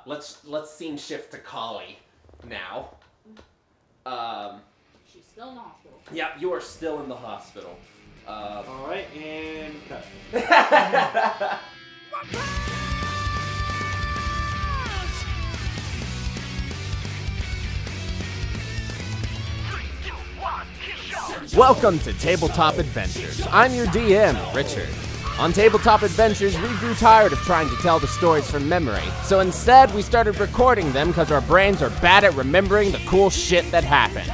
let's scene shift to Kali now. She's still in the hospital. Yep, you are still in the hospital. Alright, and cut. Welcome to Tabletop Adventures. I'm your DM, Richard. On Tabletop Adventures, we grew tired of trying to tell the stories from memory, so instead we started recording them because our brains are bad at remembering the cool shit that happened.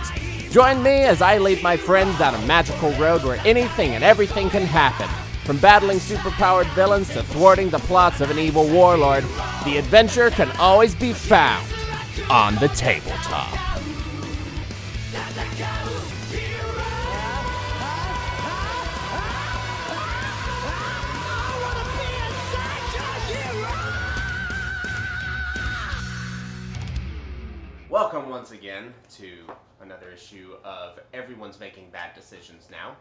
Join me as I lead my friends down a magical road where anything and everything can happen. From battling superpowered villains to thwarting the plots of an evil warlord, the adventure can always be found on the tabletop. Welcome once again to another issue of Everyone's Making Bad Decisions Now.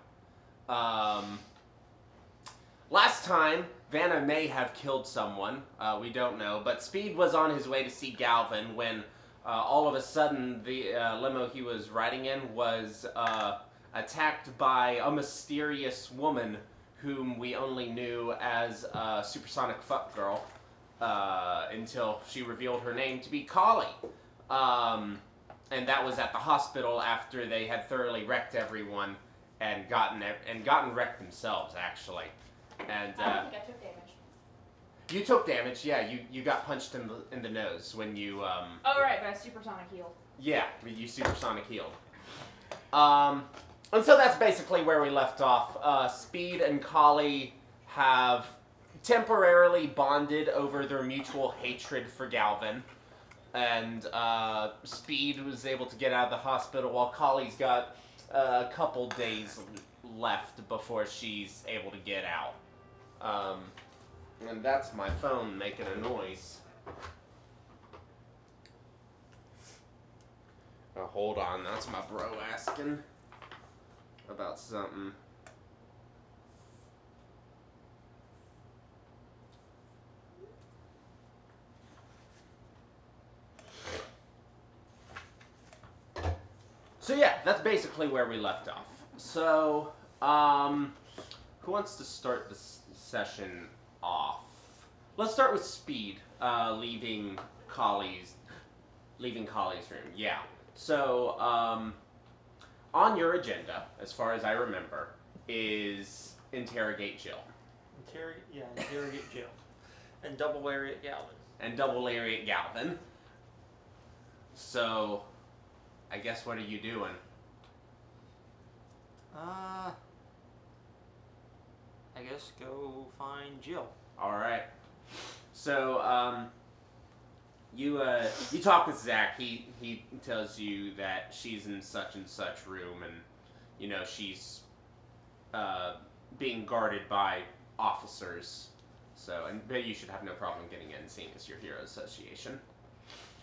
Last time, Vanna may have killed someone, we don't know, but Speed was on his way to see Galvin when all of a sudden the limo he was riding in was attacked by a mysterious woman whom we only knew as Supersonic Fuck Girl until she revealed her name to be Kali. And that was at the hospital after they had thoroughly wrecked everyone and gotten wrecked themselves, actually. And I don't think I took damage. You took damage, yeah. You got punched in the nose when you Oh right, but I supersonic healed. Yeah, you supersonic healed. And so that's basically where we left off. Speed and Kali have temporarily bonded over their mutual hatred for Galvin. And Speed was able to get out of the hospital while Kali's got a couple days left before she's able to get out. And that's my phone making a noise. Oh, hold on, that's my bro asking about something. So yeah, that's basically where we left off. So, who wants to start this session off? Let's start with Speed, leaving Kali's room. Yeah. So, on your agenda, as far as I remember, is interrogate Jill. Interrogate Jill. And double lariat Galvin. So, I guess what are you doing? I guess go find Jill. Alright. So, you talk with Zach. He tells you that she's in such and such room and, you know, she's, being guarded by officers. So, but you should have no problem getting in, seeing as your hero association.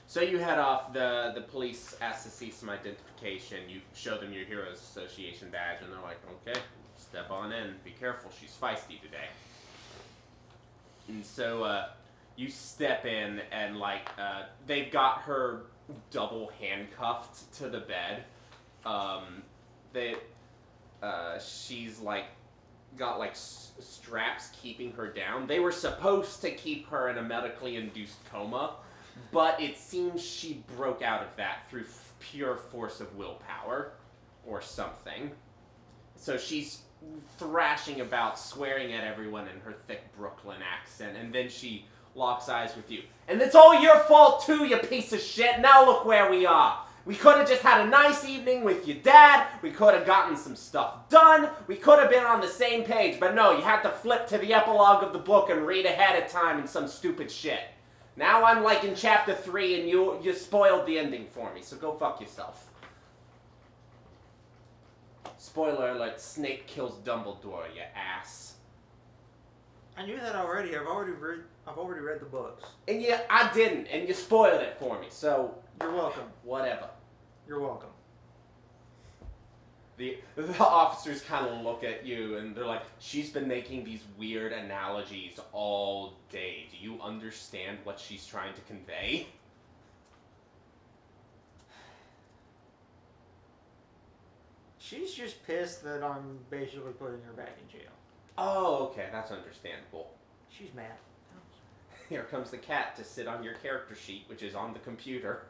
So you head off, the police ask to see some identification, you show them your Heroes Association badge, and they're like, okay, step on in, be careful, she's feisty today. And so, you step in, and they've got her double handcuffed to the bed. She's got straps keeping her down. They were supposed to keep her in a medically induced coma, but it seems she broke out of that through pure force of willpower, or something. So she's thrashing about, swearing at everyone in her thick Brooklyn accent, and then she locks eyes with you. And it's all your fault too, you piece of shit! Now look where we are! We could have just had a nice evening with your dad, we could have gotten some stuff done, we could have been on the same page, but no, you had to flip to the epilogue of the book and read ahead of time in some stupid shit. Now I'm in chapter 3 and you spoiled the ending for me, so go fuck yourself. Spoiler alert, Snape kills Dumbledore, you ass. I knew that already. I've already read the books. And yeah, I didn't, and you spoiled it for me, so... You're welcome. Whatever. You're welcome. The officers kind of look at you and they're like, she's been making these weird analogies all day. Do you understand what she's trying to convey? She's just pissed that I'm basically putting her back in jail. Oh, okay, that's understandable. She's mad. Here comes the cat to sit on your character sheet, which is on the computer.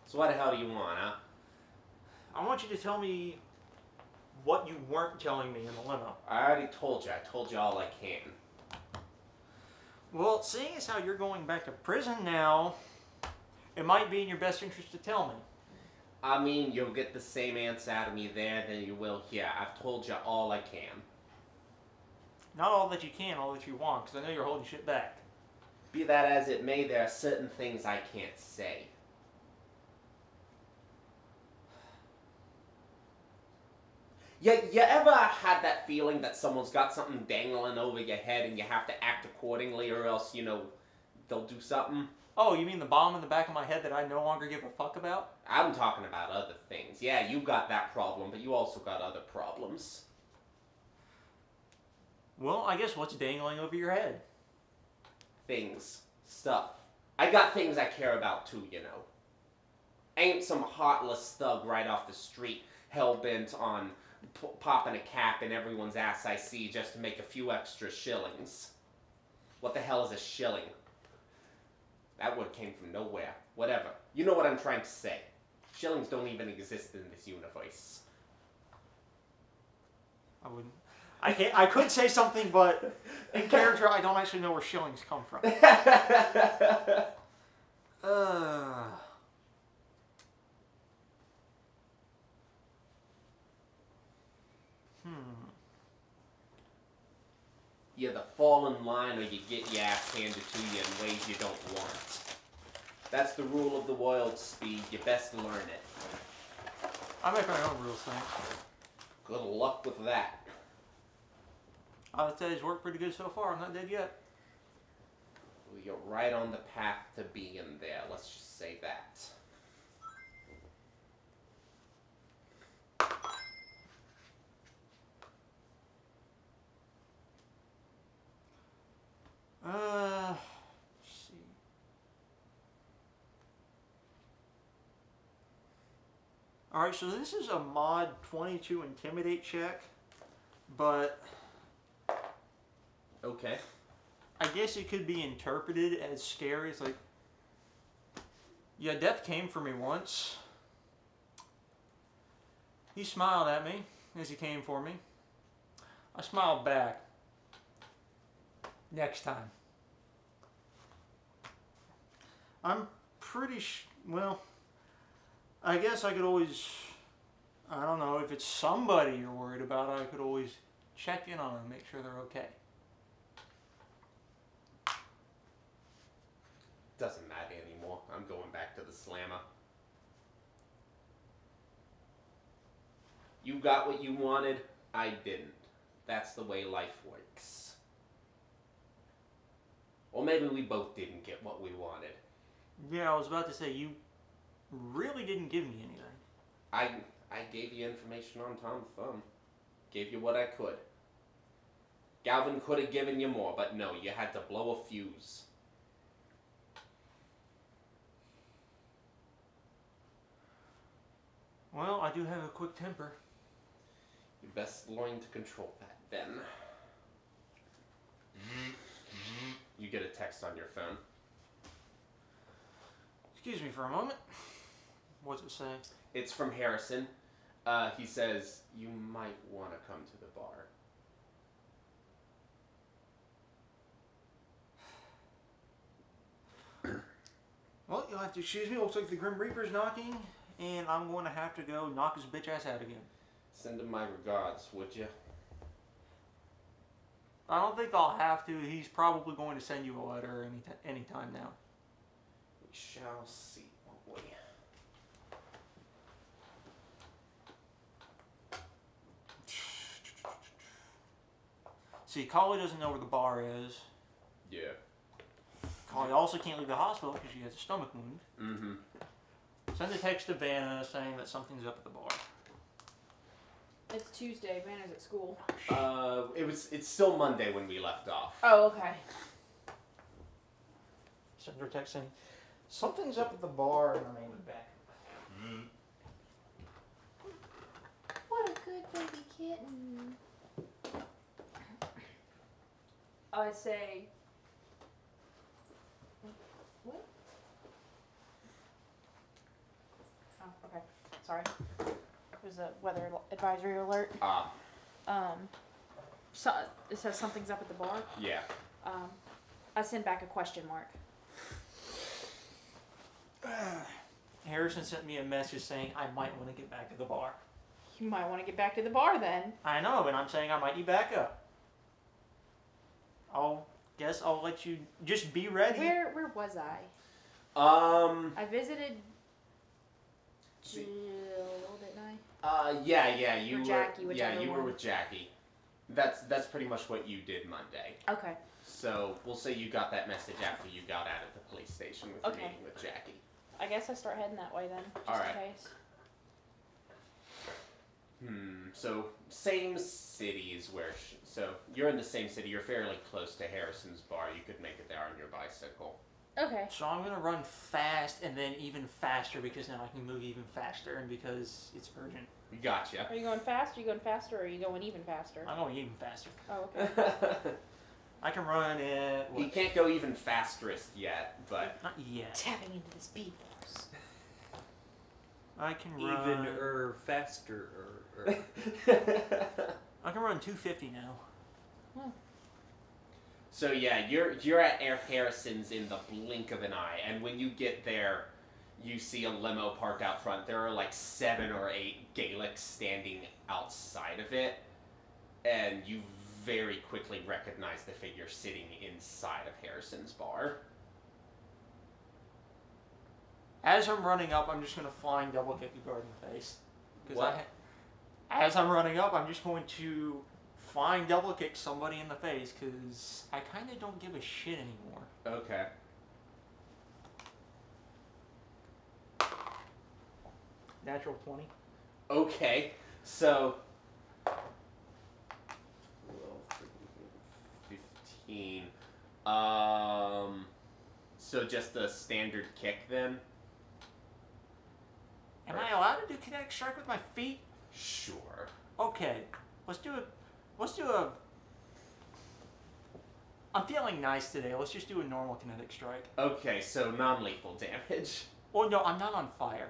So what the hell do you want, huh? I want you to tell me what you weren't telling me in the limo. I already told you. I told you all I can. Well, seeing as how you're going back to prison now, it might be in your best interest to tell me. I mean, you'll get the same answer out of me there than you will here. I've told you all I can. Not all that you can, all that you want, because I know you're holding shit back. Be that as it may, there are certain things I can't say. You ever had that feeling that someone's got something dangling over your head and you have to act accordingly or else, you know, they'll do something? Oh, you mean the bomb in the back of my head that I no longer give a fuck about? I'm talking about other things. Yeah, you got that problem, but you also got other problems. Well, I guess what's dangling over your head? Things. Stuff. I got things I care about too, you know. Ain't some heartless thug right off the street hell-bent on popping a cap in everyone's ass I see just to make a few extra shillings. What the hell is a shilling? That word came from nowhere. Whatever. You know what I'm trying to say. Shillings don't even exist in this universe. I wouldn't. I could say something, but in character, I don't actually know where shillings come from. You either fall in line or you get your ass handed to you in ways you don't want. That's the rule of the world, Speed. You best learn it. I make my own rules, thanks. Good luck with that. I would say it's worked pretty good so far. I'm not dead yet. Well, you're right on the path to being there. Let's just say that. Let's see. Alright, so this is a mod 22 intimidate check, but Okay. I guess it could be interpreted as scary. It's like, yeah, death came for me once. He smiled at me as he came for me. I smiled back. Next time. I'm pretty well, I guess I could always, I don't know, if it's somebody you're worried about, I could always check in on them, make sure they're okay. Doesn't matter anymore. I'm going back to the slammer. You got what you wanted. I didn't. That's the way life works. Or maybe we both didn't get what we wanted. Yeah, I was about to say, you really didn't give me anything. I gave you information on Tom Thumb. Gave you what I could. Galvin could have given you more, but no, you had to blow a fuse. Well, I do have a quick temper. You best learn to control that, then. You get a text on your phone. Excuse me for a moment. What's it say? It's from Harrison. He says, you might want to come to the bar. Well, you'll have to excuse me. Looks like the Grim Reaper's knocking, and I'm going to have to go knock his bitch ass out again. Send him my regards, would you? I don't think I'll have to. He's probably going to send you a letter anytime now. We shall see, won't we? See, Collie doesn't know where the bar is. Yeah. Collie also can't leave the hospital because she has a stomach wound. Mm-hmm. Send a text to Vanna saying that something's up at the bar. It's Tuesday. Vanna's at school. It's still Monday when we left off. Oh, okay. Send her a text saying something's up at the bar, and I ain't back. What a good baby kitten. I say. What? Oh, okay. Sorry. It was a weather advisory alert. So it says something's up at the bar. Yeah. I send back a question mark. Harrison sent me a message saying I might want to get back to the bar. You might want to get back to the bar then. I know, and I'm saying I might be back up. Guess I'll let you just be ready. Where was I? I visited Jill, didn't I? Yeah, you Or were. Jackie, whichever you were one. with Jackie. That's pretty much what you did Monday. Okay. So we'll say you got that message after you got out of the police station with your meeting with Jackie. I guess I start heading that way then, just Alright. in case. So same city is where. So you're in the same city. You're fairly close to Harrison's bar. You could make it there on your bicycle. Okay. So I'm gonna run fast and then even faster because now I can move even faster and because it's urgent. Gotcha. Are you going fast? Are you going faster, or are you going even faster? I'm going even faster. Oh, okay. I can run at He can't go even fasterest yet, but not yet. Tapping into the speed force. I can run Even faster. I can run 250 now. So yeah, you're at Air Harrison's in the blink of an eye, and when you get there, you see a limo parked out front. There are like 7 or 8 Gaelics standing outside of it, and you very quickly recognize the figure sitting inside of Harrison's bar. As I'm running up, I'm just going to flying double kick the guard in the face. What? As I'm running up, I'm just going to flying double kick somebody in the face because I kind of don't give a shit anymore. Okay. Natural 20. Okay, so 15. So just the standard kick then? Am I allowed to do kinetic strike with my feet? Sure. Okay, let's do a. I'm feeling nice today. Let's just do a normal kinetic strike. Okay, so non-lethal damage. Oh no, I'm not on fire.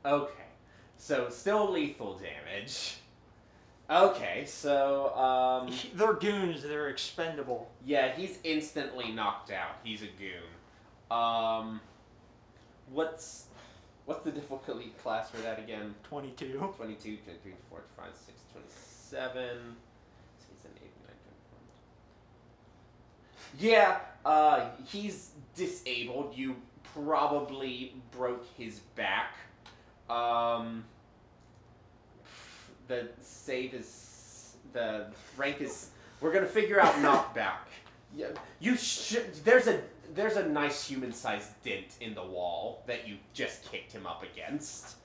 Okay, so still lethal damage. Okay, so They're goons. They're expendable. yeah, he's instantly knocked out. He's a goon. What's the difficulty class for that again? 22. 22, 23, 24, 25, 6, 27. He's an 8, 9, 10. Yeah, he's disabled. You probably broke his back. The save is, the rank is, we're gonna figure out knockback. Yeah, you should, there's a nice human-sized dent in the wall that you just kicked him up against.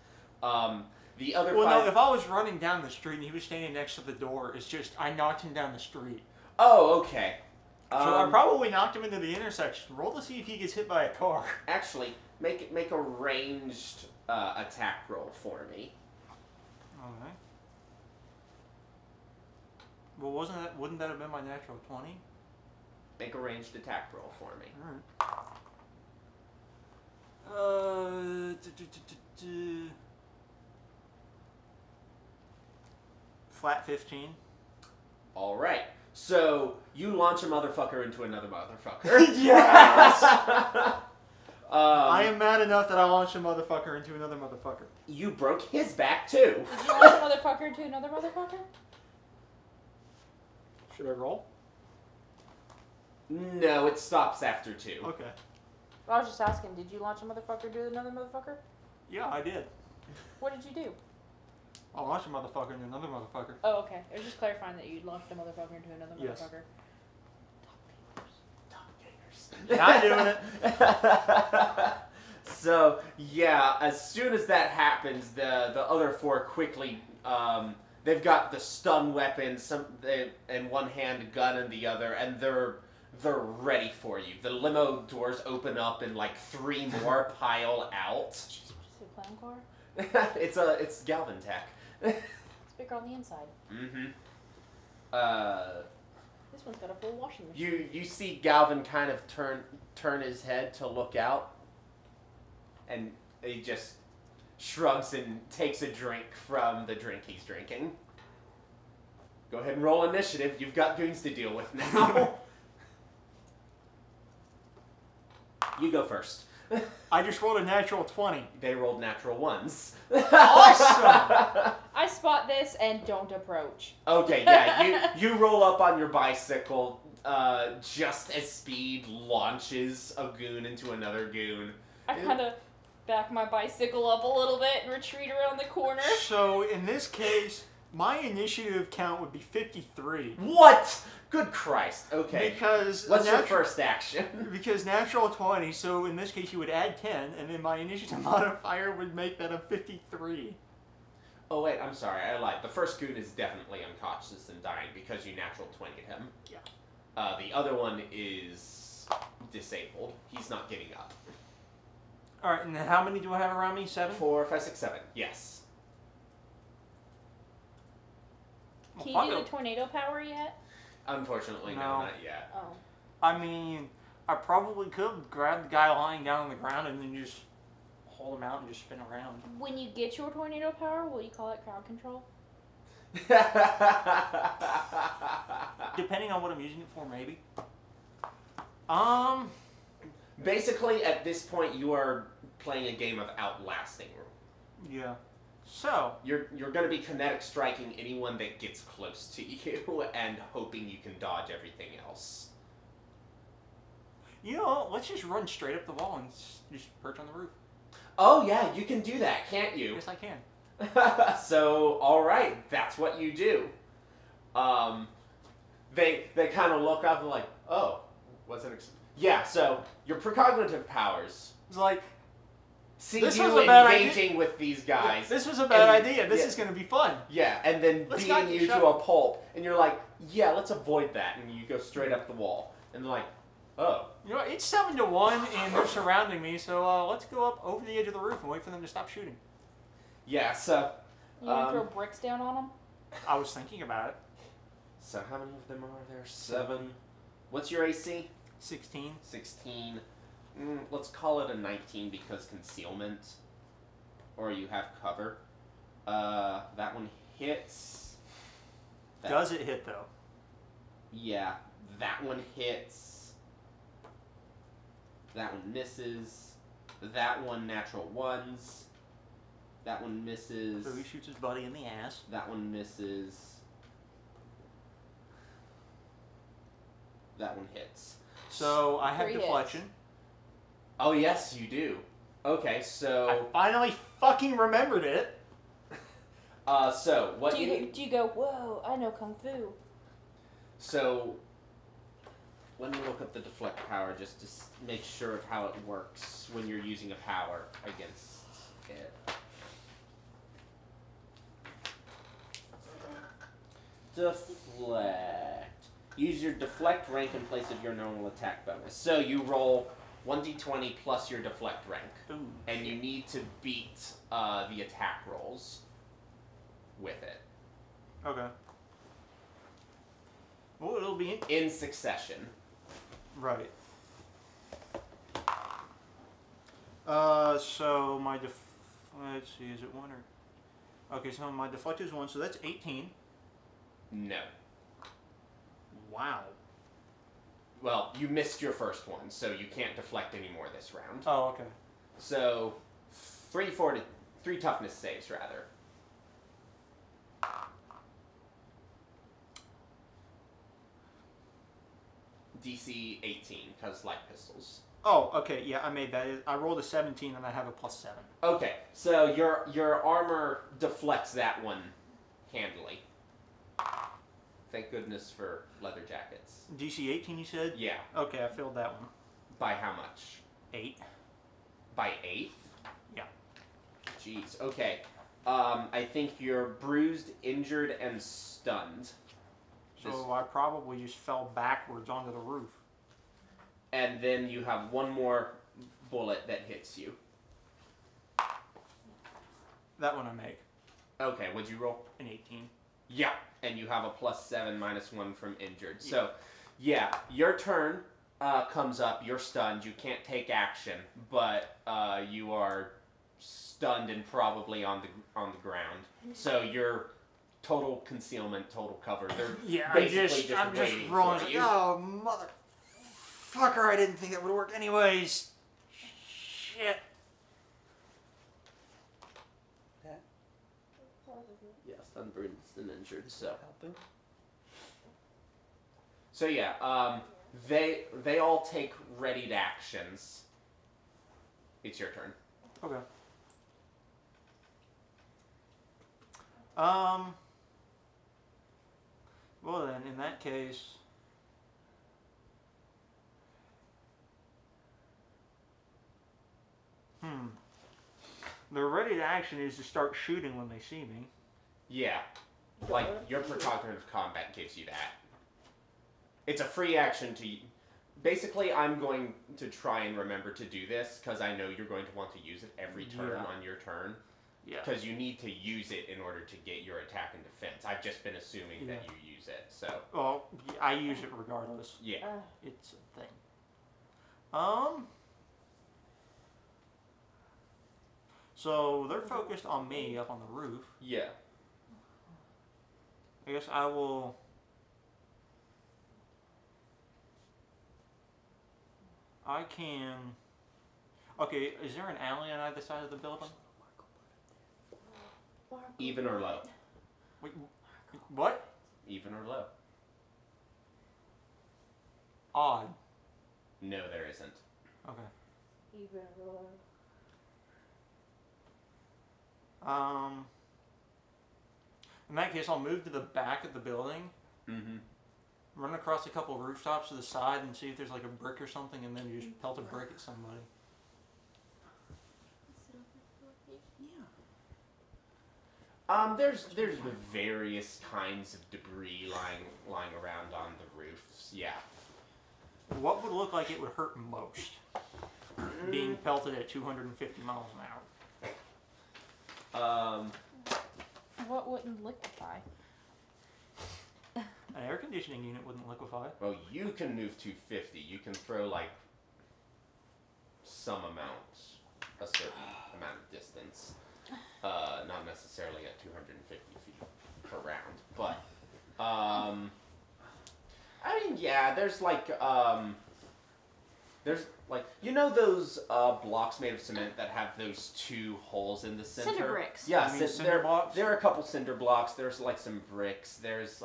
The other Well, five... no, if I was running down the street and he was standing next to the door, it's just I knocked him down the street. Oh, okay. So I probably knocked him into the intersection. Roll to see if he gets hit by a car. Actually, make a ranged attack roll for me. Alright. Well, wouldn't that have been my natural 20? Make a ranged attack roll for me. Alright. Flat 15. All right. So you launch a motherfucker into another motherfucker. Yes! I am mad enough that I launched a motherfucker into another motherfucker. You broke his back too. Did you launch a motherfucker into another motherfucker? Should I roll? No, it stops after 2. Okay. I was just asking, did you launch a motherfucker into another motherfucker? Yeah, I did. What did you do? I launched a motherfucker into another motherfucker. Oh, okay. I was just clarifying that you launched a motherfucker into another Yes. motherfucker. Top gamers. Not doing it. So yeah, as soon as that happens, the other four quickly they've got the stun weapon, in one hand, gun in the other, and they're ready for you. The limo doors open up and like 3 more pile out. Jeez, what is it, clown car? It's Galvin tech. It's bigger on the inside. Mm-hmm. This one's got a full washing machine. You see Galvin kind of turn his head to look out, and he just shrugs and takes a drink from the drink he's drinking. Go ahead and roll initiative. You've got goons to deal with now. You go first. I just rolled a natural 20. They rolled natural ones. Awesome! I spot this and don't approach. Okay, yeah, you roll up on your bicycle just as speed launches a goon into another goon. I kind of back my bicycle up a little bit and retreat around the corner. So, in this case, my initiative count would be 53. What? Good Christ. Okay. Because what's your first action? Because natural 20, so in this case you would add 10, and then my initiative modifier would make that a 53. Oh wait, I'm sorry, I lied. The first goon is definitely unconscious and dying because you natural 20'd him. Yeah. The other one is disabled. He's not getting up. Alright, and how many do I have around me? 7? 4, 5, 6, 7. Yes. Can you do the tornado power yet? Unfortunately, no, not yet. Oh. I mean, I probably could grab the guy lying down on the ground and then just hold him out and just spin around. When you get your tornado power, will you call it crowd control? Depending on what I'm using it for, maybe. Basically, at this point, you are playing a game of outlasting. Yeah. So you're going to be kinetic striking anyone that gets close to you and hoping you can dodge everything else. You know, let's just run straight up the wall and just perch on the roof. Oh yeah, you can do that, can't you? Yes, I can. So, all right, that's what you do. They kind of look up and like, oh, what's an yeah. So your precognitive powers. It's like. See this you was a bad engaging idea. with these guys. Yeah, this was a bad idea. This is going to be fun. Yeah, and then Let's not beating get you shot. to a pulp, and you're like, yeah, let's avoid that, and you go straight up the wall, and they're like, oh. You know, it's 7-1, and they're surrounding me, so let's go up over the edge of the roof and wait for them to stop shooting. Yeah, so. You gonna throw bricks down on them? I was thinking about it. So how many of them are there? 7. What's your AC? 16. 16. Let's call it a 19 because concealment. Or you have cover. That one hits. Does it hit, though? Yeah, that one hits. That one misses. That one natural ones. That one misses. So he shoots his buddy in the ass. That one misses. That one hits. So I have 3 deflection. hits. Oh, yes, you do. Okay, so. I finally fucking remembered it. So what do you go, whoa, I know Kung Fu. So, let me look up the deflect power just to make sure of how it works when you're using a power against it. Deflect. Use your deflect rank in place of your normal attack bonus. So you roll 1d20 plus your deflect rank. Ooh, and you need to beat the attack rolls with it. Okay. Well, it'll be in succession. Right. So my let's see, is it 1 or? Okay, so my deflect is 1, so that's 18. No. Wow. Well, you missed your first one, so you can't deflect anymore this round. Oh, okay. So, 3 toughness saves, rather. DC 18, because light pistols. Oh, okay, yeah, I made that. I rolled a 17 and I have a +7. Okay, so your armor deflects that one handily. Thank goodness for leather jackets. DC 18, you said? Yeah. Okay, I filled that one. By how much? 8. By 8? Yeah. Jeez. Okay. I think you're bruised, injured, and stunned. So I probably just fell backwards onto the roof. And then you have one more bullet that hits you. That one I make. Okay, what'd you roll? An 18. Yeah, and you have a +7 -1 from injured. So, yeah, your turn comes up. You're stunned. You can't take action, but you are stunned and probably on the ground. So you're total concealment, total cover. They're basically I'm just waiting rolling. for you. Oh, motherfucker! I didn't think that would work anyways. Shit. Yeah, stunned, bruised, and injured. So yeah, they all take readied actions. It's your turn. Okay. Well then, in that case, the ready to action is to start shooting when they see me. Yeah, like your Procognitive Combat gives you that. It's a free action to. Basically, I'm going to try and remember to do this because I know you're going to want to use it every turn on your turn. Yeah. Because you need to use it in order to get your attack and defense. I've just been assuming that you use it, so. Well, I use it regardless. Yeah. It's a thing. So they're focused on me up on the roof. Yeah. I guess I will. I can. Okay, is there an alley on either side of the building? Even or low? Wait, what? Even or low? Odd. No, there isn't. Okay. Even or In that case, I'll move to the back of the building. Mm-hmm. Run across a couple of rooftops to the side and see if there's like a brick or something, and then you just pelt a brick at somebody. There's various kinds of debris lying around on the roofs. Yeah. What would look like it would hurt most? Being pelted at 250 miles an hour. What wouldn't liquefy? An air conditioning unit wouldn't liquefy. Well, you can move 250. You can throw like some amount, a certain amount of distance. Not necessarily at 250 feet per round, but I mean, yeah. There's like you know those blocks made of cement that have those two holes in the center. Cinder bricks. Yeah, You mean cinder blocks? There are a couple cinder blocks. There's like some bricks. There's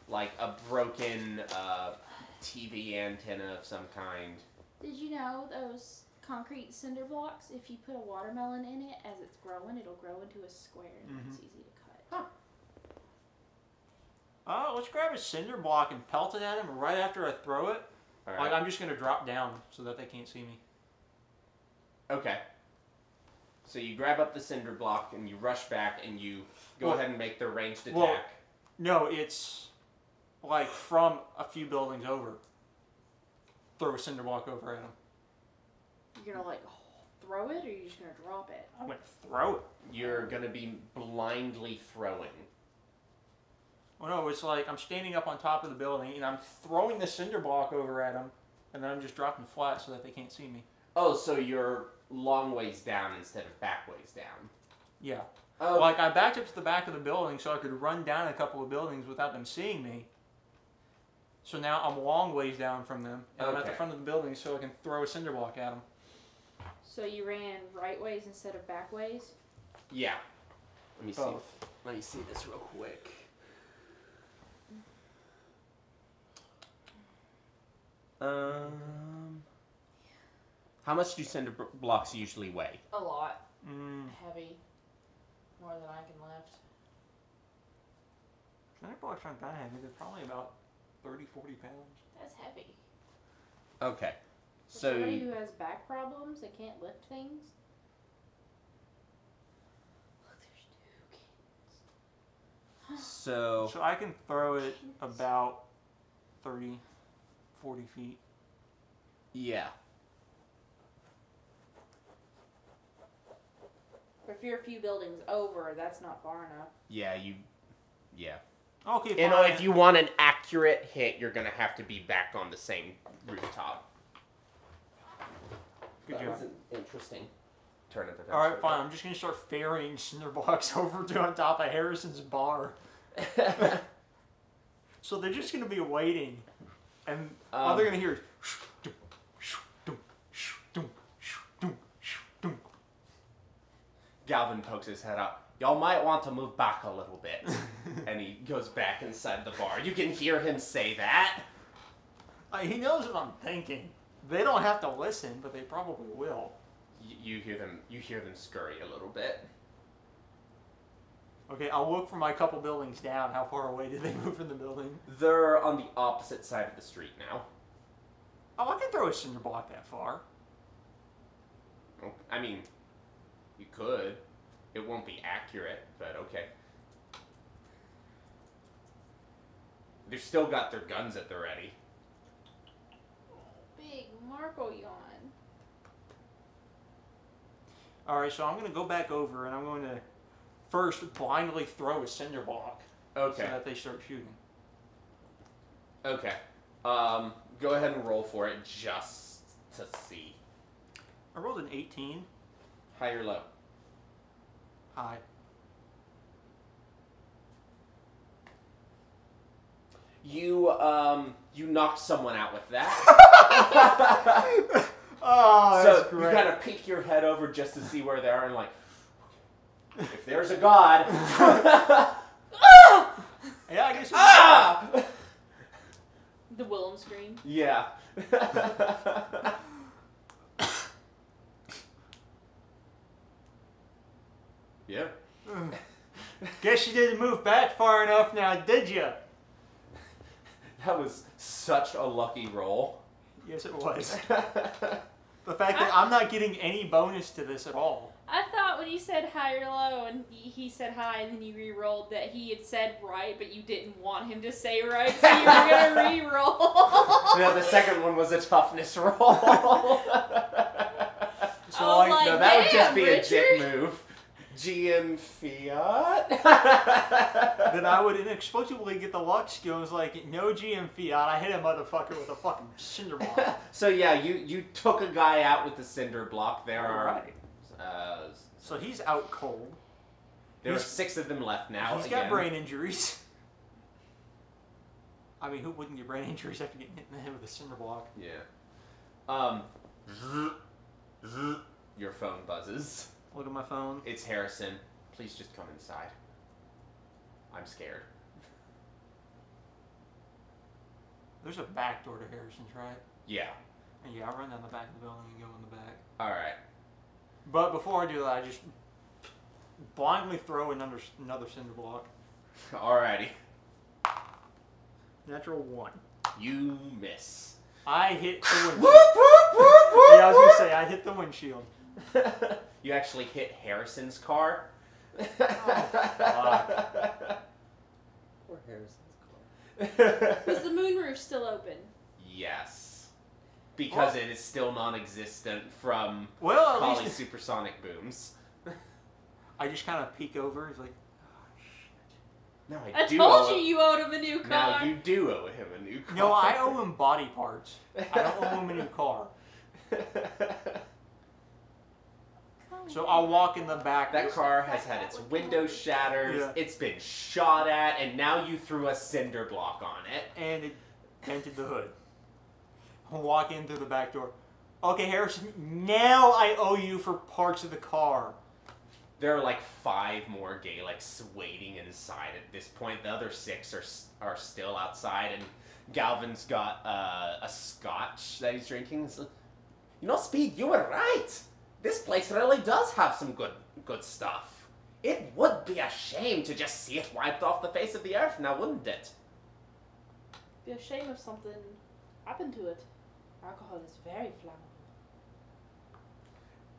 like a broken TV antenna of some kind. Did you know those concrete cinder blocks, if you put a watermelon in it, as it's growing, it'll grow into a square and it's easy to cut. Let's grab a cinder block and pelt it at him right after I throw it. All Like, right. I'm just going to drop down so that they can't see me. Okay. So you grab up the cinder block and you rush back and you go ahead and make the ranged attack. Well, no, it's like from a few buildings over. Throw a cinder block over at him. You're gonna like throw it, or you're just gonna drop it? I'm going to throw it. You're going to be blindly throwing. Well, no, it's like I'm standing up on top of the building and I'm throwing the cinder block over at them, and then I'm just dropping flat so that they can't see me. Oh, so you're long ways down instead of back ways down. Yeah. Oh, Like, I backed up to the back of the building so I could run down a couple of buildings without them seeing me. So now I'm long ways down from them, and I'm at the Okay. front of the building so I can throw a cinder block at them. So you ran right ways instead of back ways? yeah. Let me see. Both. Let me see this real quick. How much do cinder blocks usually weigh? A lot. Mm. Heavy. More than I can lift. Cinder blocks aren't that heavy. They're probably about 30, 40 pounds. That's heavy. Okay. Somebody who has back problems and can't lift things. Look, there's 2 cannons. So I can throw it about 30, 40 feet. yeah. If you're a few buildings over, that's not far enough. Yeah. Okay, fine. You know, if you want an accurate hit, you're gonna have to be back on the same rooftop. Good That job. was an interesting turn of events. All right, fine. I'm just gonna start ferrying cinder blocks over to on top of Harrison's bar. So they're just gonna be waiting, and all they're gonna hear is. Galvin pokes his head up. Y'all might want to move back a little bit. And he goes back inside the bar. You can hear him say that. He knows what I'm thinking. They don't have to listen, but they probably will. You hear them scurry a little bit. Okay, I'll look for my couple buildings down. How far away did they move from the building? They're on the opposite side of the street now. Oh, I can throw a cinder block that far. I mean, you could. It won't be accurate, but okay. They've still got their guns at the ready. Big Marco yawn. Alright, so I'm going to go back over and I'm going to first blindly throw a cinder block. Okay. So that they start shooting. Okay. Go ahead and roll for it just to see. I rolled an 18. High or low? High. You knocked someone out with that. Oh, that's So great. you kind of peek your head over just to see where they are and like, if there's a god. Yeah, I guess. Ah! The Willem scream. Yeah. Yeah. Guess you didn't move back far enough now, did you? That was such a lucky roll. Yes, it was. The fact that I'm not getting any bonus to this at all. I thought when you said high or low and he said high and then you re-rolled that he had said right, but you didn't want him to say right, so you were going to re-roll. No, the second one was a toughness roll. So I was like, no, that would just damn, be Richard. a dick move. GM Fiat. then I would inexplicably get the luck skill and was like, no GM Fiat, I hit a motherfucker with a fucking cinder block. So yeah, you took a guy out with the cinder block. There are Alright. So he's out cold. there are 6 of them left now. He's got brain injuries. I mean, who wouldn't get brain injuries after getting hit in the head with a cinder block? Yeah. Your phone buzzes. Look at my phone. It's Harrison. Please just come inside. I'm scared. There's a back door to Harrison's, right? Yeah. And yeah, I'll run down the back of the building and go in the back. Alright. But before I do that, I just blindly throw another cinder block. Alrighty. Natural 1. You miss. I hit the windshield. Whoop, whoop, whoop, whoop, Yeah, I was going to say, I hit the windshield. You actually hit Harrison's car. Fuck. Poor Harrison's car. Was the moonroof still open? Yes. Because it is still non-existent from Well, at Collie least supersonic booms. I just kind of peek over. It's like, No, I do told owe you you owed him a new car. Now you do owe him a new car. no, I owe him body parts. I don't owe him a new car. So I'll walk in the back. That car has had its window shattered, Yeah. it's been shot at, and now you threw a cinder block on it. And it dented the hood. I'll walk in through the back door. Okay, Harrison, now I owe you for parts of the car. There are like 5 more Gaelics waiting inside at this point. The other 6 are still outside, and Galvin's got a scotch that he's drinking. So, you know, Speed, you were right. This place really does have some good stuff. It would be a shame to just see it wiped off the face of the earth now, wouldn't it? Be a shame if something happened to it. Alcohol is very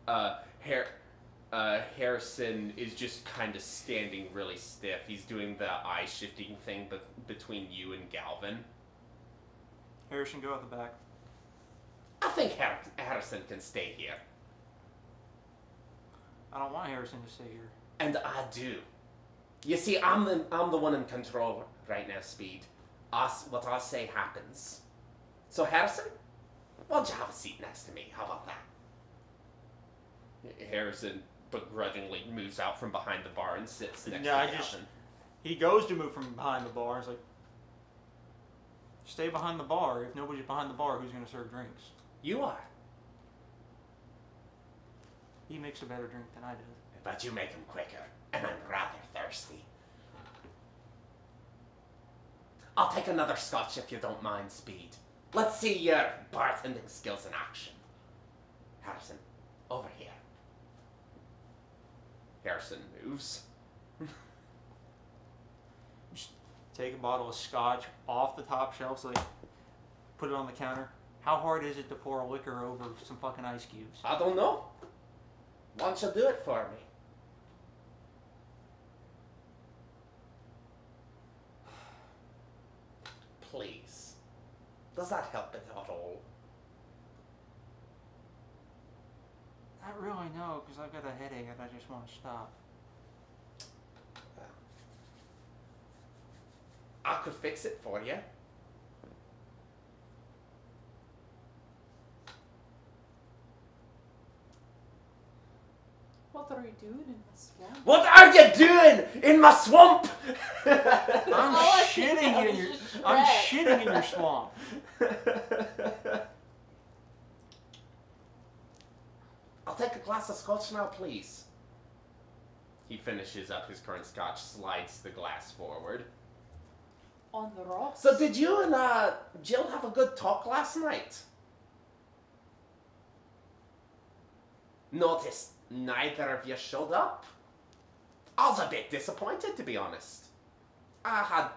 flammable. Harrison is just kind of standing really stiff. He's doing the eye shifting thing between you and Galvin. Harrison, go out the back. I think Harrison can stay here. I don't want Harrison to stay here. And I do. You see, I'm the one in control right now, Speed. What I say happens. So Harrison, why don't you have a seat next to me? How about that? Harrison begrudgingly moves out from behind the bar and sits next to Galvin. He goes to move from behind the bar. It's like, stay behind the bar. If nobody's behind the bar, who's going to serve drinks? You are. He makes a better drink than I do. But you make them quicker, and I'm rather thirsty. I'll take another scotch if you don't mind, Speed. Let's see your bartending skills in action. Harrison, over here. Harrison moves. Just take a bottle of scotch off the top shelf, so put it on the counter. How hard is it to pour a liquor over some fucking ice cubes? I don't know. Why don't you do it for me? Please. Does that help at all? Not really, no, because I've got a headache and I just want to stop. I could fix it for you. What are you doing in the swamp? What are you doing in my swamp? I'm shitting in your swamp. I'll take a glass of scotch now, please. He finishes up his current scotch, slides the glass forward. On the rocks. So did you and Jill have a good talk last night? Noticed neither of you showed up. I was a bit disappointed, to be honest. I had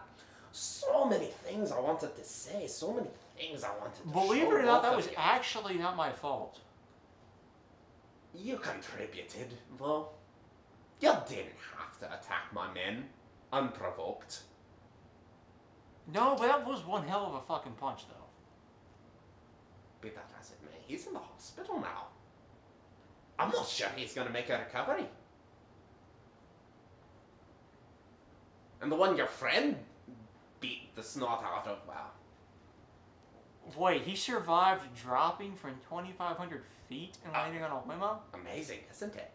so many things I wanted to say, so many things I wanted to Believe it show or not, both that of was you. actually not my fault. You contributed, though. You didn't have to attack my men unprovoked. No, but that was one hell of a fucking punch, though. Be that as it may, he's in the hospital now. I'm not sure he's going to make a recovery. And the one your friend beat the snot out of, well. Wait, he survived dropping from 2,500 feet and landing on a limo? Amazing, isn't it?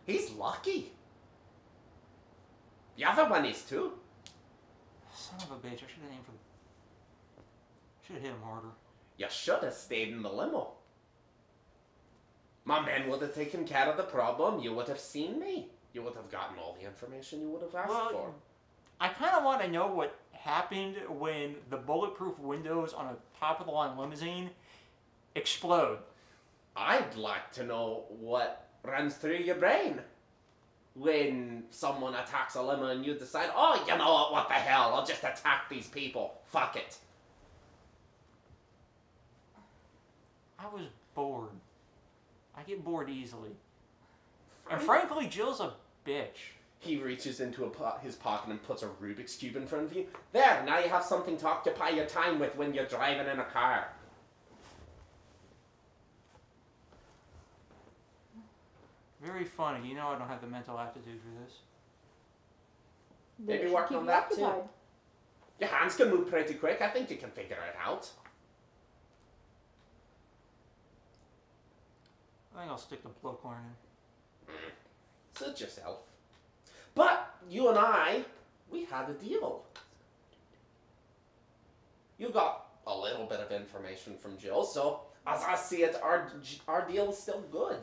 He's lucky. The other one is too. Son of a bitch, I should have aimed for should have hit him harder. You should have stayed in the limo. My men would have taken care of the problem. You would have seen me. You would have gotten all the information you would have asked for. I kind of want to know what happened when the bulletproof windows on a top-of-the-line limousine explode. I'd like to know what runs through your brain when someone attacks a limo and you decide, oh, you know what the hell, I'll just attack these people. Fuck it. I was bored. I get bored easily. And frankly, Jill's a bitch. He reaches into his pocket and puts a Rubik's Cube in front of you. There, now you have something to occupy your time with when you're driving in a car. Very funny. You know I don't have the mental aptitude for this. Maybe work on that too. Your hands can move pretty quick. I think you can figure it out. I think I'll stick to blow corn in. Suit yourself. But you and I, we had a deal. You got a little bit of information from Jill, so as I see it, our deal is still good.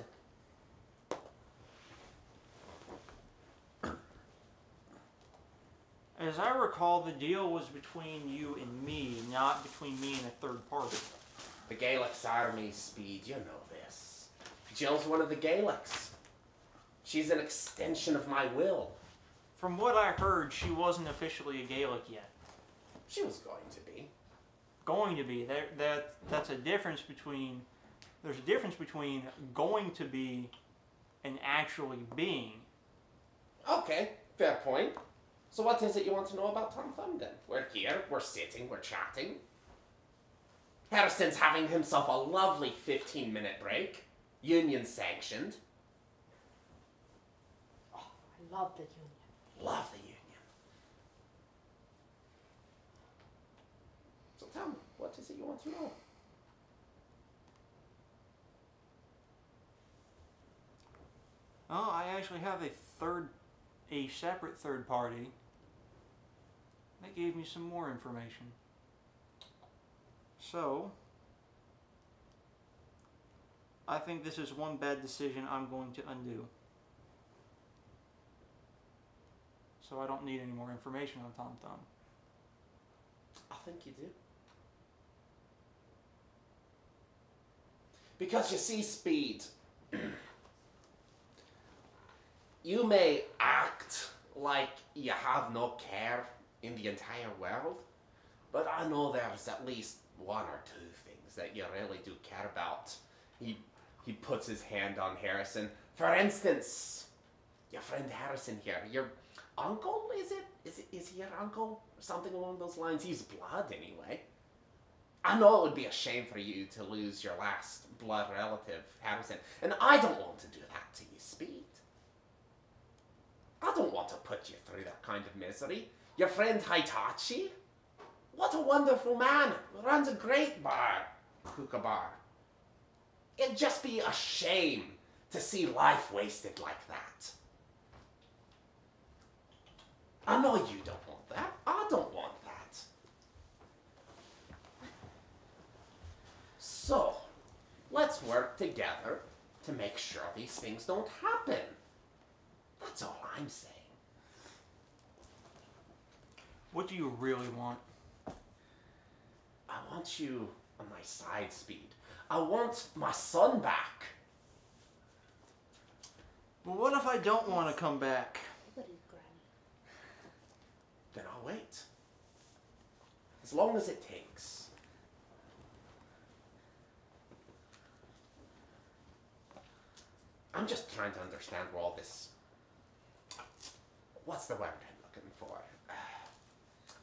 As I recall, the deal was between you and me, not between me and a third party. The Gaelics army, Speed, you know this. Jill's one of the Gaelics. She's an extension of my will. From what I heard, she wasn't officially a Gaelic yet. She was going to be. going to be. That's a difference between. There's a difference between going to be and actually being. Okay, fair point. So what is it you want to know about Tom Thumb then? We're here, we're sitting, we're chatting. Harrison's having himself a lovely 15-minute break. Union sanctioned. Oh, I love the union. Love the union. So tell me, what is it you want to know? Oh, I actually have a separate third party that gave me some more information. So, I think this is one bad decision I'm going to undo. So I don't need any more information on Tom Thumb. I think you do. Because you see, Speed, you may act like you have no care in the entire world, but I know there's at least one or two things that you really do care about. He puts his hand on Harrison. For instance, your friend Harrison here, your uncle, is he your uncle? Something along those lines. He's blood anyway. I know it would be a shame for you to lose your last blood relative, Harrison, and I don't want to do that to you, Speed. I don't want to put you through that kind of misery. Your friend Hitachi, what a wonderful man, runs a great bar, hookah bar. It'd just be a shame to see life wasted like that. I know you don't want that. I don't want that. So, let's work together to make sure these things don't happen. That's all I'm saying. What do you really want? I want you on my side, Speed. I want my son back. Well, what if I don't want to come back? Then I'll wait. As long as it takes. I'm just trying to understand where all this... What's the word I'm looking for?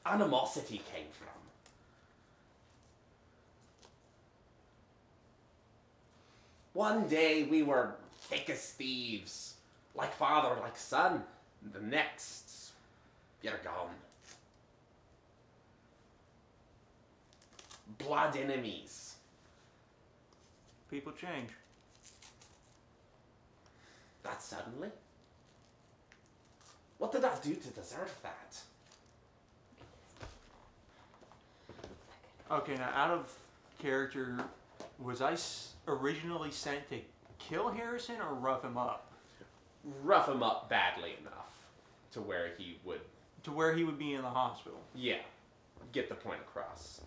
Animosity came from. One day we were thick as thieves, like father, like son. The next, you're gone. Blood enemies. People change. That suddenly? What did I do to deserve that? Okay, now out of character, was I originally sent to kill Harrison or rough him up? Rough him up badly enough to where he would... To where he would be in the hospital? Yeah, get the point across.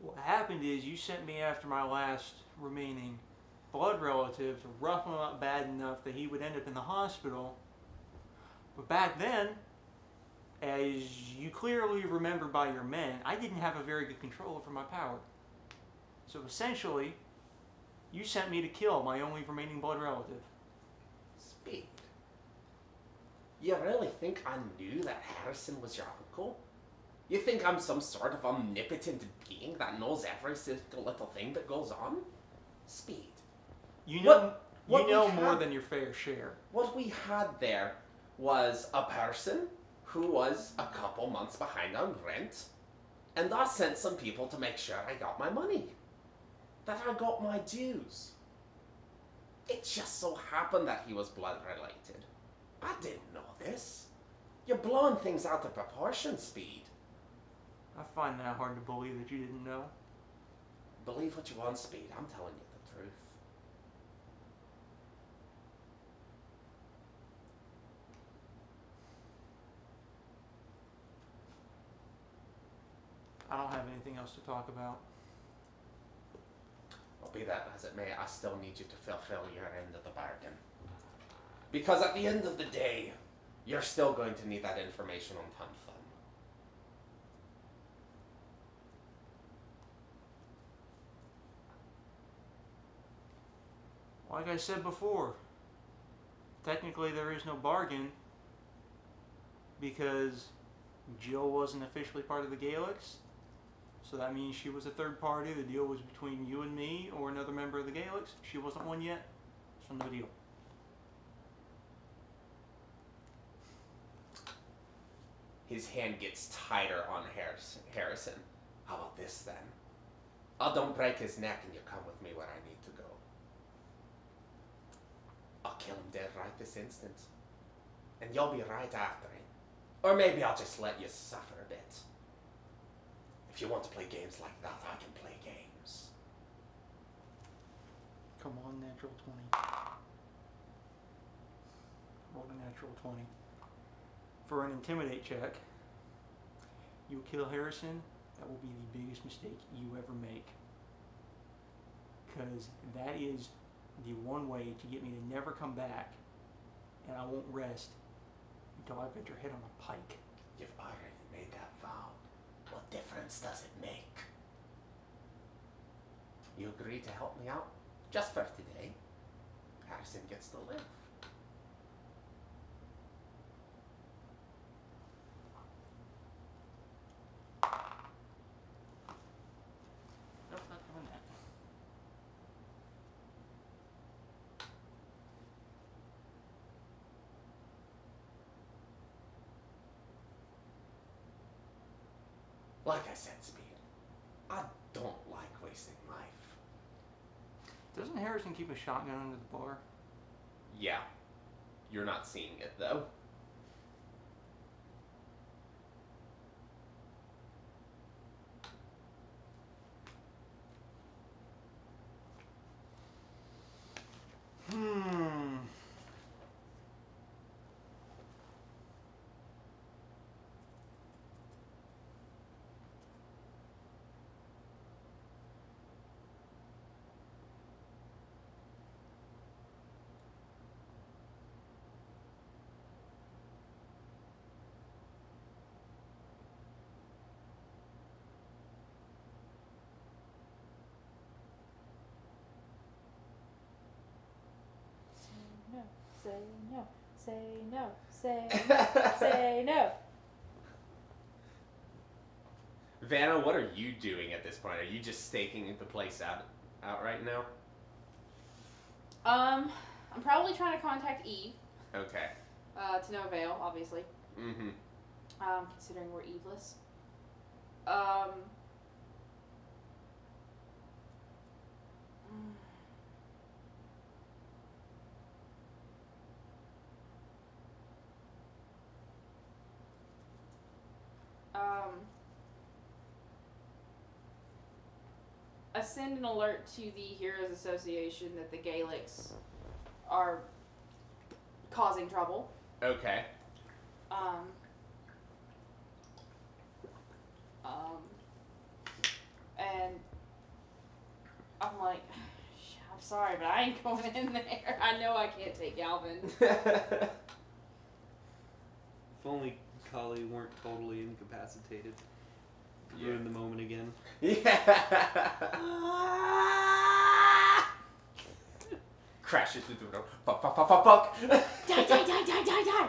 What happened is you sent me after my last remaining blood relative to rough him up bad enough that he would end up in the hospital. But back then, as you clearly remember by your men, I didn't have a very good control over my power. So essentially, you sent me to kill my only remaining blood relative. Speed. You really think I knew that Harrison was your uncle? You think I'm some sort of omnipotent being that knows every single little thing that goes on? Speed. You know, what you know we more had- than your fair share. What we had there was a person who was a couple months behind on rent, and I sent some people to make sure I got my money, that I got my dues. It just so happened that he was blood related. I didn't know this. You're blowing things out of proportion, Speed. I find that hard to believe that you didn't know. Believe what you want, Speed. I'm telling you the truth. I don't have anything else to talk about. Well, be that as it may, I still need you to fulfill your end of the bargain. Because at the end of the day, you're still going to need that information on Ton Fun. Like I said before, technically there is no bargain because Jill wasn't officially part of the Gaelics. So that means she was a third party. The deal was between you and me or another member of the Gaelics. She wasn't one yet, so no deal. His hand gets tighter on Harrison. How about this then? I'll don't break his neck and you come with me where I need to go. I'll kill him dead right this instant. And you'll be right after him. Or maybe I'll just let you suffer a bit. If you want to play games like that, I can play games. Come on, natural 20. Roll a natural 20. For an intimidate check, you kill Harrison, that will be the biggest mistake you ever make. Because that is the one way to get me to never come back, and I won't rest until I've got your head on a pike. You've already made that vow. What difference does it make? You agree to help me out? Just for today. Harrison gets to live. Nope, not doing that. Like I said, Speed, I don't like wasting life. Doesn't Harrison keep a shotgun under the bar? Yeah. You're not seeing it, though. Say no, say no, say no, say no. Vanna, what are you doing at this point? Are you just staking the place out right now? I'm probably trying to contact Eve. Okay. To no avail, obviously. Mm-hmm. Considering we're Eveless. I send an alert to the Heroes Association that the Gaelics are causing trouble. Okay. And I'm like, I'm sorry, but I ain't going in there. I know I can't take Galvin. If only Kali weren't totally incapacitated. Yeah. Ruin the moment again. Yeah. Crashes through the window. Fuck, fuck, fuck, fuck, fuck. Die, die, die, die, die, die.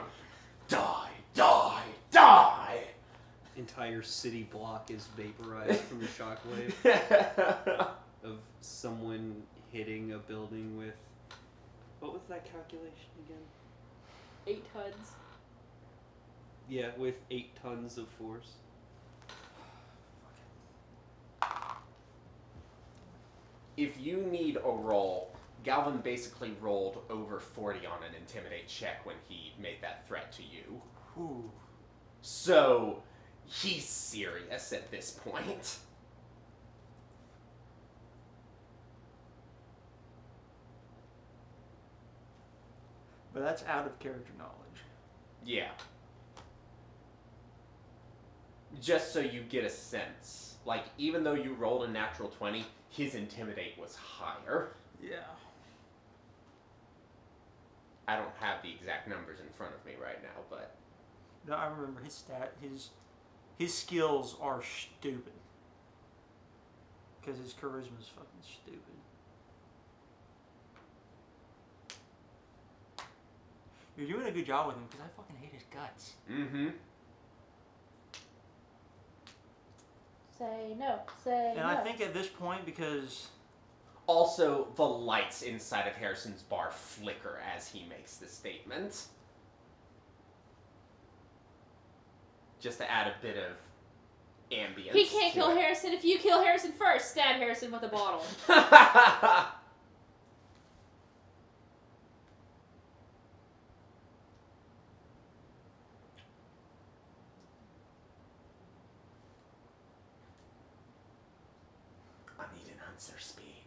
Die, die, die. Entire city block is vaporized from the shockwave of someone hitting a building with... What was that calculation again? 8 tons. Yeah, with 8 tons of force. If you need a roll, Galvin basically rolled over 40 on an intimidate check when he made that threat to you. Ooh. So, he's serious at this point. But that's out of character knowledge. Yeah. Just so you get a sense. Like, even though you rolled a natural 20, his intimidate was higher. Yeah. I don't have the exact numbers in front of me right now, but No, I remember his skills are stupid. Because his charisma is fucking stupid. You're doing a good job with him because I fucking hate his guts. mm-hmm. Say no. Say And no. I think at this point, because Also, the lights inside of Harrison's bar flicker as he makes the statement. Just to add a bit of ambience. He can't to kill it. Harrison if you kill Harrison first. Stab Harrison with a bottle. I need an answer speed.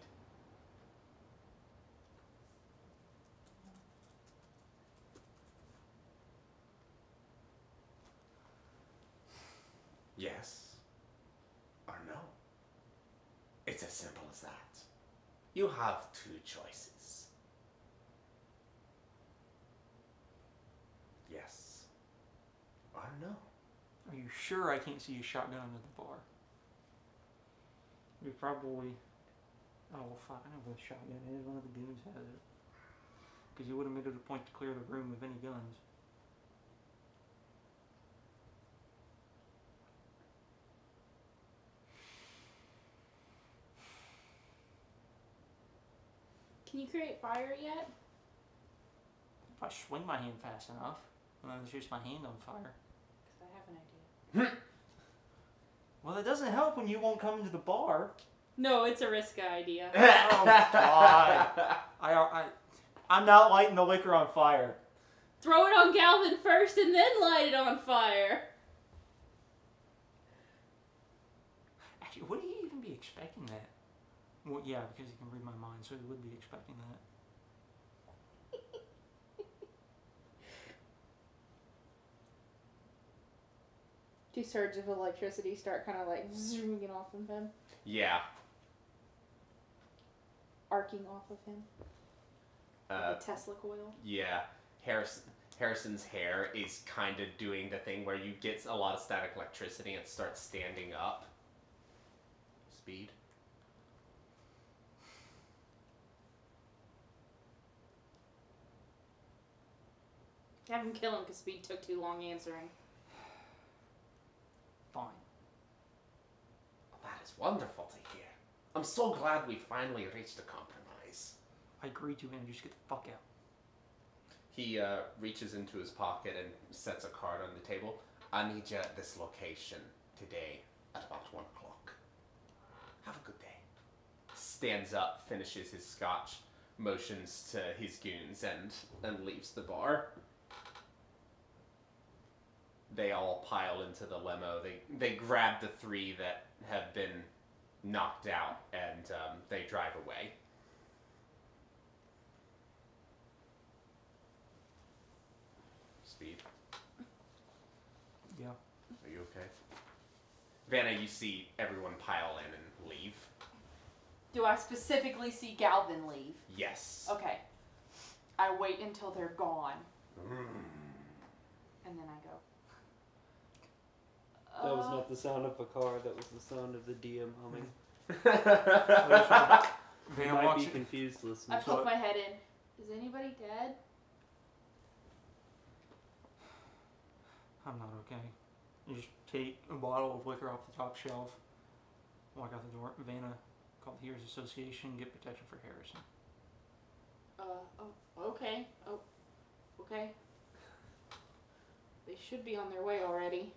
Yes or no. It's as simple as that. You have two choices. Yes or no. are you sure I can't see a shotgun under the bar? We probably. Oh, well, fuck, I know what shotgun is. One of the goons has it. Because you would have made it a point to clear the room of any guns. Can you create fire yet? If I swing my hand fast enough, and then there's just my hand on fire. Because I have an idea. Well, it doesn't help when you won't come into the bar. No, it's a risk idea. Oh, God. I'm not lighting the liquor on fire. Throw it on Galvin first and then light it on fire. Actually, would he even be expecting that? Well, yeah, because he can read my mind, so he would be expecting that. Two surges of electricity start kind of like zooming off of him, Yeah. arcing off of him. Like a Tesla coil. Yeah. Harrison's hair is kind of doing the thing where you get a lot of static electricity and it starts standing up. Speed. Have him kill him because Speed took too long answering. Fine. That is wonderful to hear. I'm so glad we finally reached a compromise. I agree to, and just get the fuck out. He reaches into his pocket and sets a card on the table. I need you at this location today at about 1 o'clock. Have a good day. Stands up, finishes his scotch, motions to his goons, and leaves the bar. They all pile into the limo. They grab the 3 that have been knocked out, and they drive away. Speed. Yeah. Are you okay? Vanna, you see everyone pile in and leave. Do I specifically see Galvin leave? Yes. Okay. I wait until they're gone, and then I go. That was not the sound of a car, that was the sound of the DM humming. You Van might walks be in. confused I listening. poke my head in. Is anybody dead? I'm not okay. You just take a bottle of liquor off the top shelf, walk out the door. Vanna, call the Heroes Association, get protection for Harrison. Oh, okay. Oh, okay. They should be on their way already.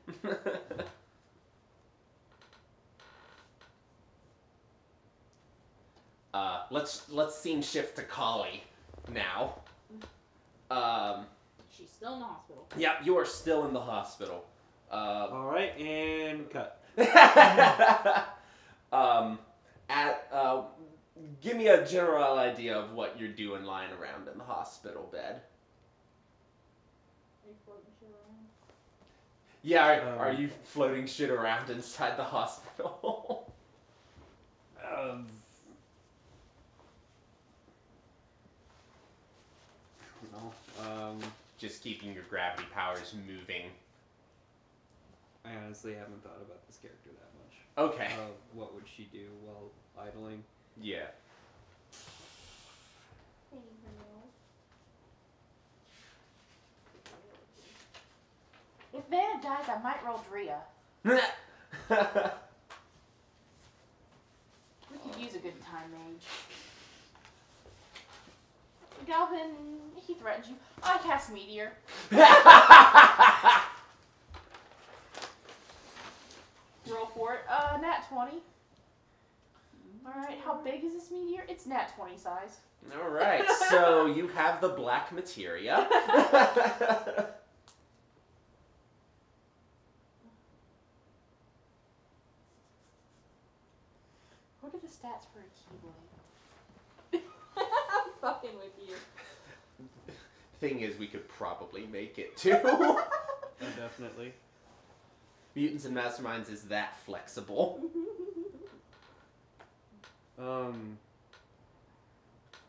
Let's scene shift to Kali now. She's still in the hospital. Yep, you are still in the hospital. Alright, and cut. Give me a general idea of what you're doing lying around in the hospital bed. Are you floating shit around? Yeah, are you floating shit around inside the hospital? No. just keeping your gravity powers moving. I honestly haven't thought about this character that much. Okay. What would she do while idling? Yeah. If Vanna dies, I might roll Drea. We could use a good time mage. Galvin, he threatens you. I cast Meteor. Roll for it. Nat 20. Alright, how big is this meteor? It's nat 20 size. Alright, so you have the black materia. What are the stats for a Keyblade? I'm fucking with you. Thing is, we could probably make it too. Oh, definitely. Mutants and Masterminds is that flexible.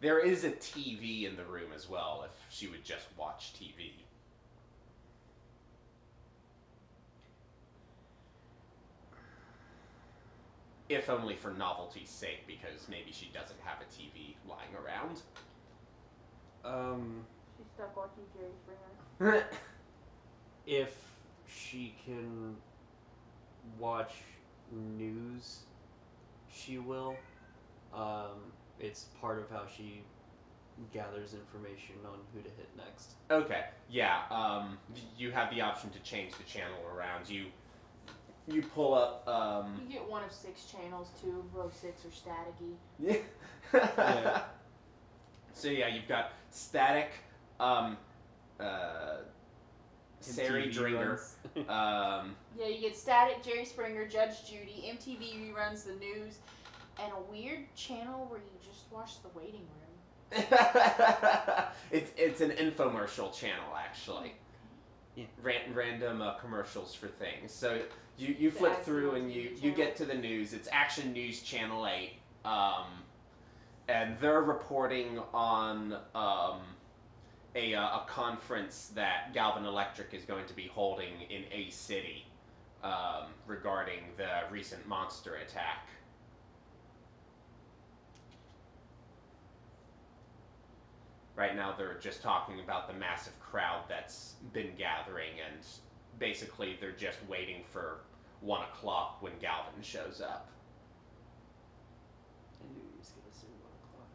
There is a TV in the room as well, if she would just watch TV. If only for novelty's sake, because maybe she doesn't have a TV lying around. She's stuck watching Jerry Springer. If she can watch news, she will. It's part of how she gathers information on who to hit next. Okay, yeah, you have the option to change the channel around. You pull up, You get one of 6 channels, 2 of row 6 are staticky. Yeah. So yeah, you've got static, Sari TV Dringer. runs. Yeah, you get static, Jerry Springer, Judge Judy, MTV reruns the news, and a weird channel where you just watch the waiting room. It's an infomercial channel, actually. Yeah. Random commercials for things. So you flip Action through and News you channel. get to the news. It's Action News Channel 8. And they're reporting on a conference that Galvin Electric is going to be holding in a city regarding the recent monster attack. Right now they're just talking about the massive crowd that's been gathering, and basically they're just waiting for 1 o'clock when Galvin shows up. I knew he was gonna say 1 o'clock.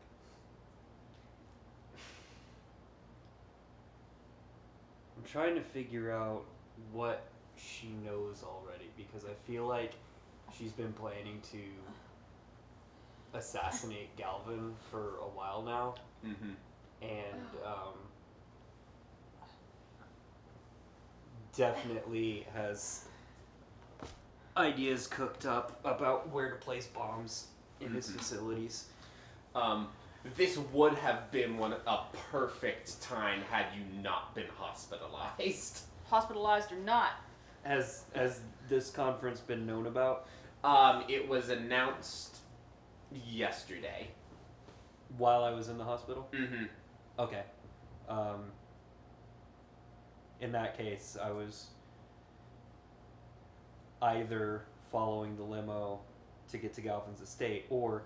I'm trying to figure out what she knows already, because I feel like she's been planning to assassinate Galvin for a while now. Mm-hmm. And definitely has ideas cooked up about where to place bombs in his facilities. This would have been a perfect time had you not been hospitalized. Hospitalized or not. Has this conference been known about? It was announced yesterday. While I was in the hospital? Mm-hmm. Okay. In that case, I was either following the limo to get to Galvin's estate, or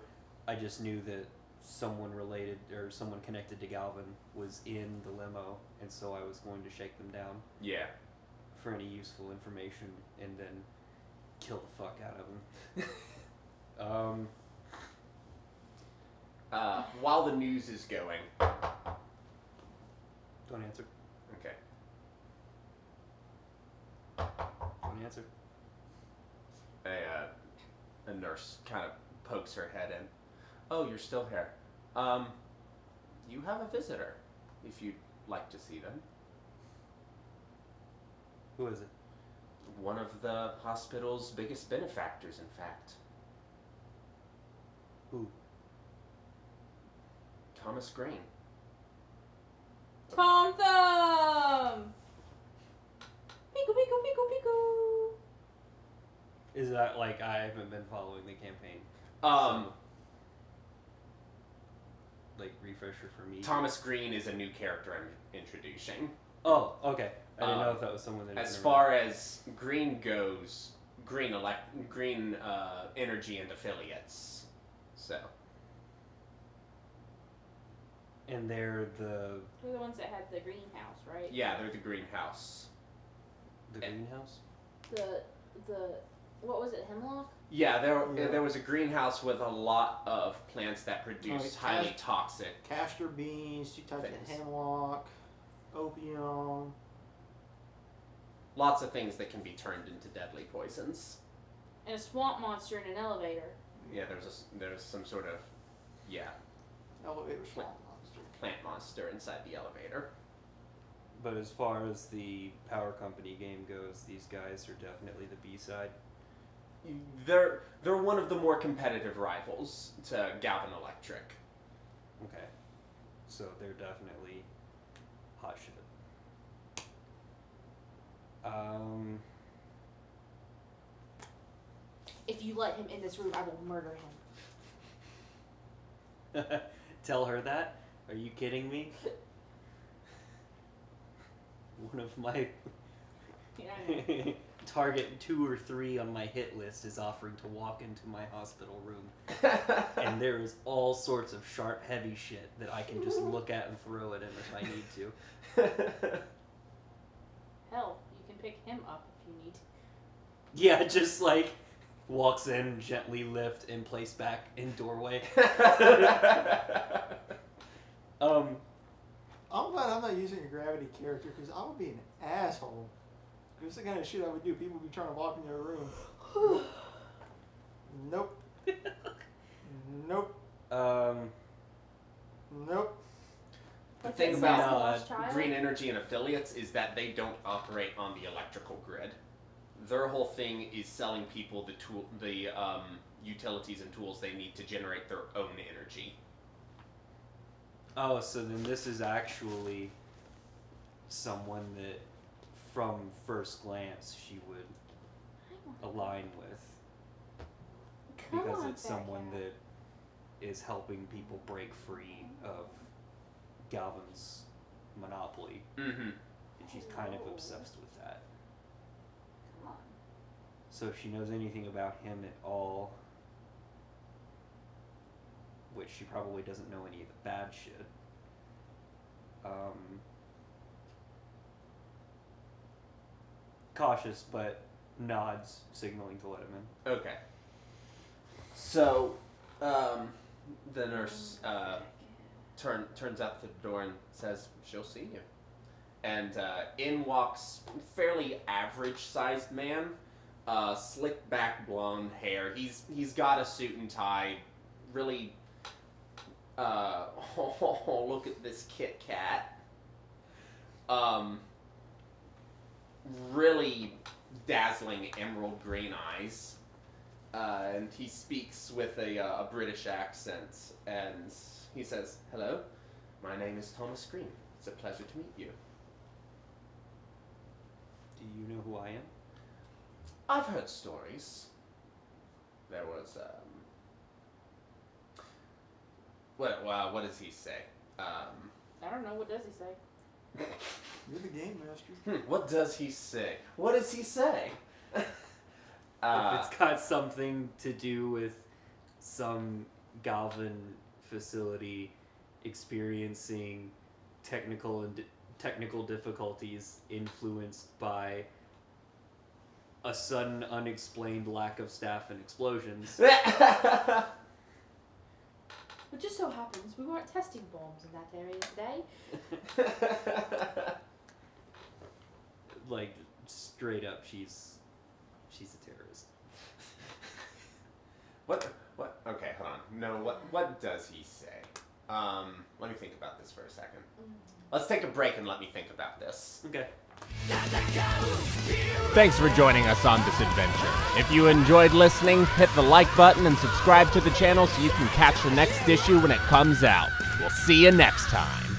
I just knew that someone related or someone connected to Galvin was in the limo, and so I was going to shake them down Yeah. for any useful information and then kill the fuck out of them. While the news is going. Don't answer. Okay. Don't answer. A nurse kind of pokes her head in. Oh, you're still here. You have a visitor, if you'd like to see them. Who is it? One of the hospital's biggest benefactors, in fact. Who? Thomas Green. Tom Thumb! Piku, piku, piku, piku. Is that like I haven't been following the campaign? Um, Like refresher for me. Thomas Green is a new character I'm introducing. Oh, okay. I didn't know if that was someone that. As far as green goes, green energy and affiliates. So. And they're the ones that had the greenhouse, right? Yeah, they're the greenhouse. The greenhouse. The what was it? Hemlock. Yeah, there was a greenhouse with a lot of plants that produce highly toxic. Castor beans, 2 types things. of hemlock, opium. Lots of things that can be turned into deadly poisons. And a swamp monster in an elevator. Yeah, there's some sort of Elevator swamp monster. plant monster inside the elevator. But as far as the Power Company game goes, these guys are definitely the B-side. They're one of the more competitive rivals to Galvin Electric. Okay. So they're definitely hot shit. If you let him in this room, I will murder him. Tell her that? Are you kidding me? One of my target 2 or 3 on my hit list is offering to walk into my hospital room. And there is all sorts of sharp, heavy shit that I can just look at and throw at him if I need to. Hell, you can pick him up if you need. Yeah, just like walks in, gently lift, and place back in doorway. I'm glad I'm not using a gravity character because I would be an asshole. It's the kind of shit I would do. People would be trying to walk into a room. Nope. Nope. Nope. The thing about green energy and affiliates is that they don't operate on the electrical grid. Their whole thing is selling people the utilities and tools they need to generate their own energy. Oh, so then this is actually someone that, from first glance, she would align with. Because it's someone that is helping people break free of Galvin's monopoly. Mm-hmm. And she's kind of obsessed with that. Come on. So if she knows anything about him at all, which she probably doesn't know any of the bad shit, cautious, but nods, signaling to let him in. Okay. So, the nurse turns out the door and says, "She'll see you." And in walks fairly average-sized man, slick back blonde hair. He's got a suit and tie. Really. Oh, look at this Kit Kat. Really dazzling emerald green eyes. And he speaks with a British accent, and he says, "Hello, my name is Thomas Green. It's a pleasure to meet you." Do you know who I am? I've heard stories. There was, what does he say? I don't know. What does he say? You're the game master. What does he say? What does he say? If it's got something to do with some Galvin facility experiencing technical difficulties influenced by a sudden unexplained lack of staff and explosions. It just so happens we weren't testing bombs in that area today. Like, straight up, she's a terrorist. What? Okay, hold on. No, what does he say? Let me think about this for a second. Let's take a break and let me think about this. Okay. Thanks for joining us on this adventure. If you enjoyed listening, hit the like button and subscribe to the channel so you can catch the next issue when it comes out. We'll see you next time.